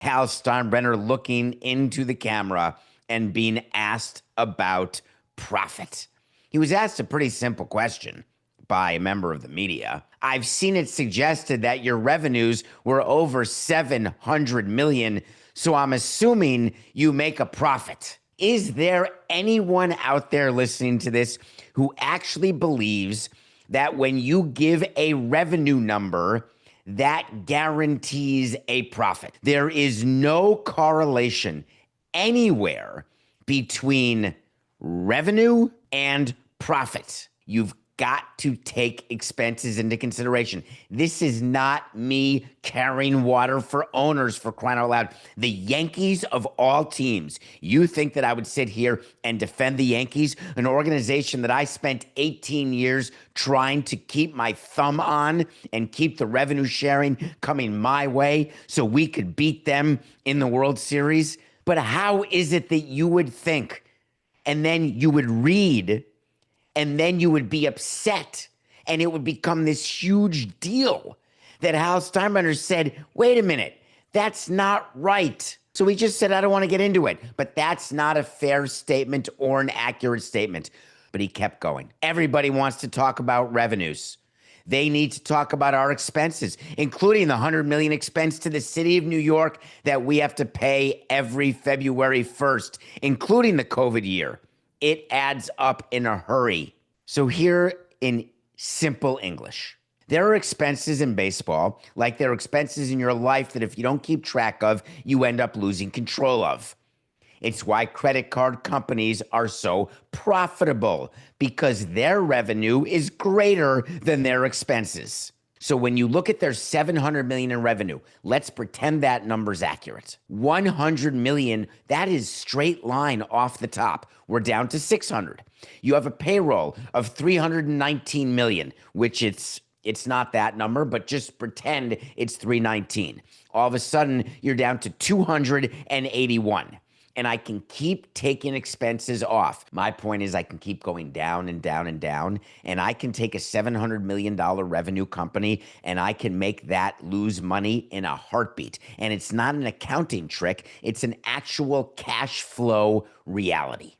Hal Steinbrenner looking into the camera and being asked about profit. He was asked a pretty simple question by a member of the media. I've seen it suggested that your revenues were over 700 million, so I'm assuming you make a profit. Is there anyone out there listening to this who actually believes that when you give a revenue number, that guarantees a profit? There is no correlation anywhere between revenue and profit. You've got to take expenses into consideration. This is not me carrying water for owners, for crying out loud. The Yankees of all teams. You think that I would sit here and defend the Yankees, an organization that I spent 18 years trying to keep my thumb on and keep the revenue sharing coming my way so we could beat them in the World Series? But how is it that you would think and then you would read and then you would be upset and it would become this huge deal that Hal Steinbrenner said, wait a minute, that's not right. So he just said, I don't want to get into it. But that's not a fair statement or an accurate statement. But he kept going. Everybody wants to talk about revenues. They need to talk about our expenses, including the $100 million expense to the city of New York that we have to pay every February 1st, including the COVID year. It adds up in a hurry. So here in simple English, there are expenses in baseball, like there are expenses in your life that if you don't keep track of, you end up losing control of. It's why credit card companies are so profitable, because their revenue is greater than their expenses. So when you look at their 700 million in revenue, let's pretend that number's accurate. 100 million, that is straight line off the top. We're down to 600. You have a payroll of 319 million, which it's not that number, but just pretend it's 319. All of a sudden, you're down to 281. And I can keep taking expenses off. My point is I can keep going down and down and down, and I can take a $700 million revenue company and I can make that lose money in a heartbeat. And it's not an accounting trick. It's an actual cash flow reality.